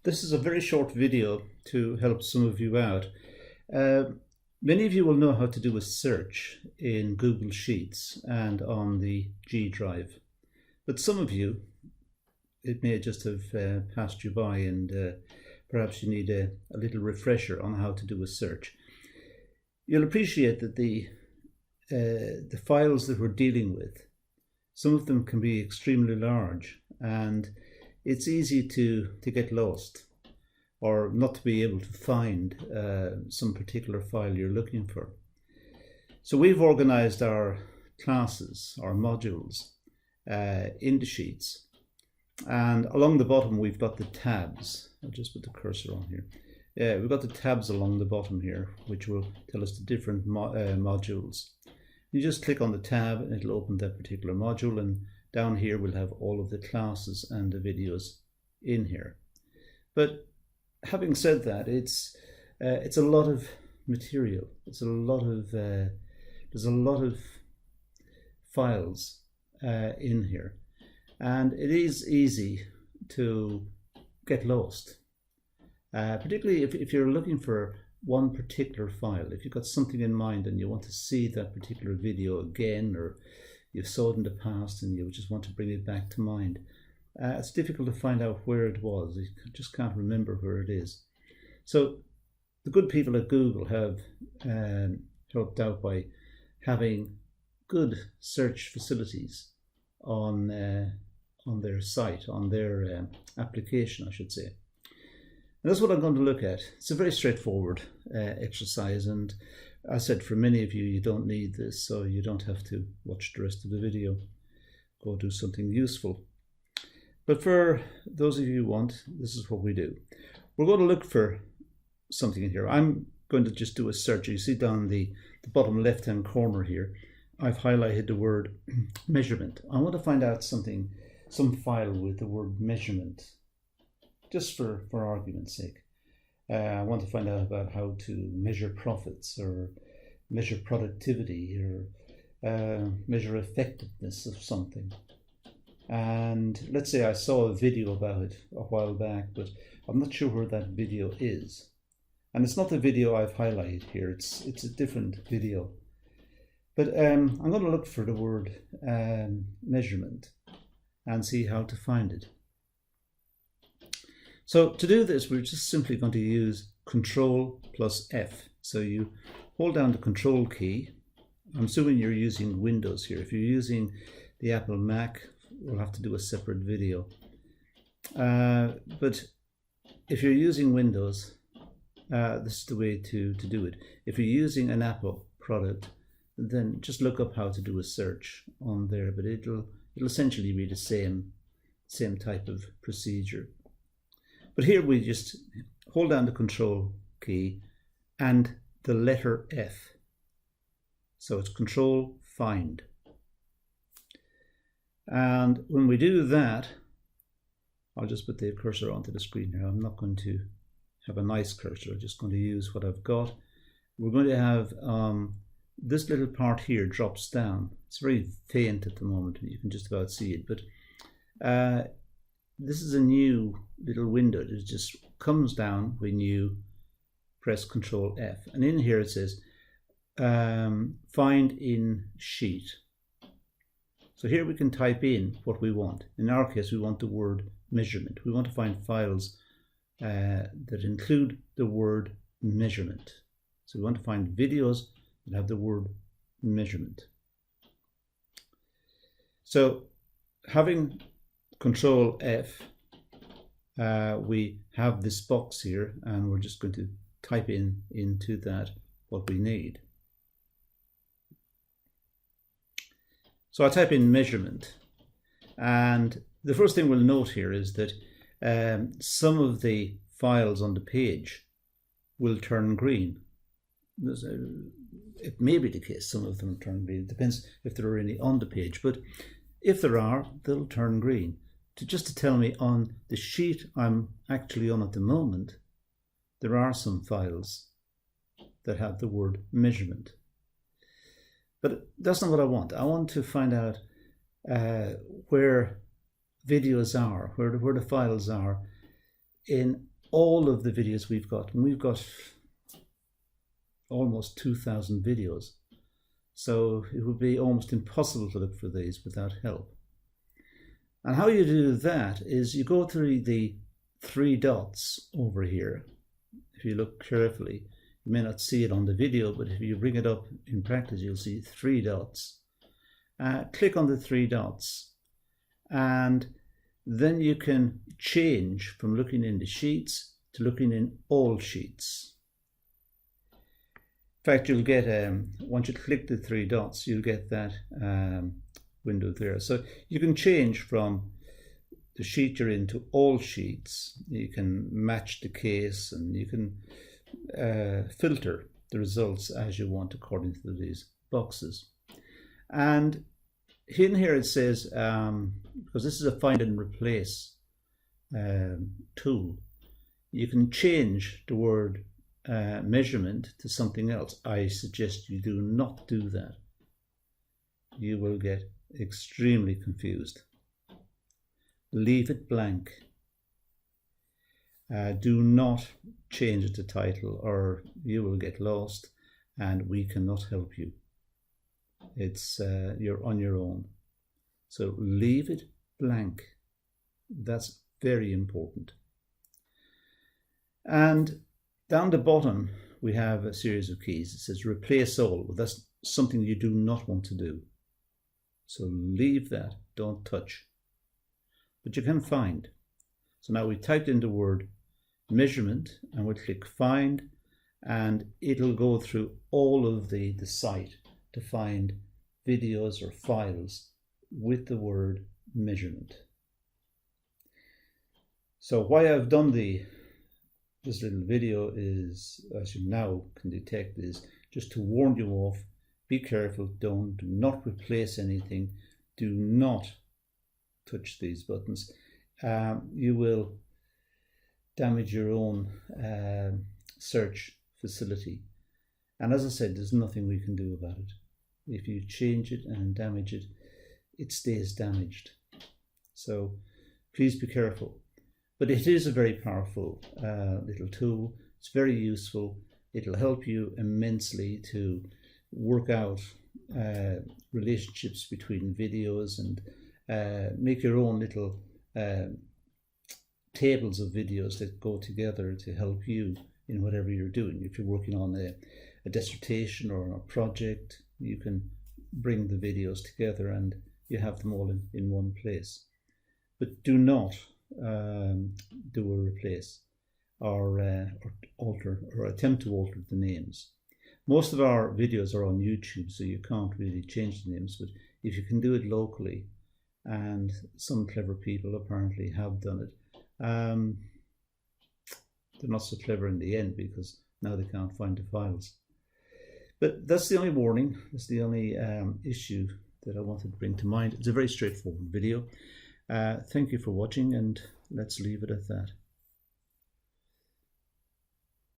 This is a very short video to help some of you out. Many of you will know how to do a search in Google Sheets and on the G drive, but some of you, it may just have passed you by, and perhaps you need a little refresher on how to do a search. You'll appreciate that the files that we're dealing with, some of them can be extremely large, and it's easy to get lost or not to be able to find some particular file you're looking for. So we've organized our classes, our modules, into sheets, and along the bottom we've got the tabs. I'll just put the cursor on here. We've got the tabs along the bottom here, which will tell us the different modules. You just click on the tab and it'll open that particular module, and down here we'll have all of the classes and the videos in here. But having said that, it's a lot of material. It's a lot of there's a lot of files in here, and it is easy to get lost, particularly if you're looking for one particular file. If you've got something in mind and you want to see that particular video again, or you saw it in the past and you just want to bring it back to mind, it's difficult to find out where it was. You just can't remember where it is. So the good people at Google have helped out by having good search facilities on their site, on their application, I should say. And that's what I'm going to look at. It's a very straightforward exercise, and I said for many of you, you don't need this, so you don't have to watch the rest of the video. Go do something useful. But for those of you who want, this is what we do. We're going to look for something in here. I'm going to just do a search. You see down the bottom left-hand corner here, I've highlighted the word measurement. I want to find out something, some file with the word measurement, just for argument's sake. I want to find out about how to measure profits, or measure productivity, or measure effectiveness of something. And let's say I saw a video about it a while back, but I'm not sure where that video is. And it's not the video I've highlighted here, it's a different video. But I'm going to look for the word measurement and see how to find it. So to do this, we're just simply going to use Control plus F. So you hold down the Control key. I'm assuming you're using Windows here. If you're using the Apple Mac, we'll have to do a separate video. But if you're using Windows, this is the way to do it. If you're using an Apple product, then just look up how to do a search on there, but it'll essentially be the same type of procedure. But here we just hold down the Control key and the letter F. So it's Control Find. And when we do that, I'll just put the cursor onto the screen here. I'm not going to have a nice cursor. I'm just going to use what I've got. We're going to have this little part here drops down. It's very faint at the moment. You can just about see it. But this is a new little window. It just comes down when you press Control F. And in here it says Find in Sheet. So here we can type in what we want. In our case, we want the word measurement. We want to find files that include the word measurement. So we want to find videos that have the word measurement. So having Control F, we have this box here, and we're just going to type into that what we need. So I type in measurement, and the first thing we'll note here is that some of the files on the page will turn green. It may be the case some of them turn green. It depends if there are any on the page, but if there are, they'll turn green. Just to tell me on the sheet I'm actually on at the moment, there are some files that have the word measurement. But that's not what I want. I want to find out where videos are, where the files are in all of the videos we've got, and we've got almost 2,000 videos. So it would be almost impossible to look for these without help. And how you do that is you go through the three dots over here. If you look carefully, you may not see it on the video, but if you bring it up in practice, you'll see three dots. Click on the three dots, and then you can change from looking in the sheets to looking in all sheets. In fact, you'll get, once you click the three dots, you'll get that window there. So you can change from the sheet you're in to all sheets. You can match the case, and you can filter the results as you want according to these boxes. And in here it says, because this is a find and replace tool, you can change the word measurement to something else. I suggest you do not do that. You will get extremely confused. Leave it blank. Do not change it to title, or you will get lost and we cannot help you. It's you're on your own. So leave it blank. That's very important. And down the bottom we have a series of keys. It says replace all. Well, that's something you do not want to do. So leave that, don't touch. But you can find. So now we typed in the word measurement and we'll click find, and it'll go through all of the site to find videos or files with the word measurement. So why I've done this little video is, as you now can detect, is just to warn you off. Be careful, do not replace anything, do not touch these buttons. You will damage your own search facility. And as I said, there's nothing we can do about it. If you change it and damage it, it stays damaged. So please be careful. But it is a very powerful little tool. It's very useful. It'll help you immensely to work out relationships between videos and make your own little tables of videos that go together to help you in whatever you're doing. If you're working on a dissertation or a project, you can bring the videos together and you have them all in one place. But do not do a replace or alter or attempt to alter the names. Most of our videos are on YouTube, so you can't really change the names, but if you can do it locally, and some clever people apparently have done it, they're not so clever in the end because now they can't find the files. But that's the only warning, that's the only issue that I wanted to bring to mind. It's a very straightforward video. Thank you for watching, and let's leave it at that.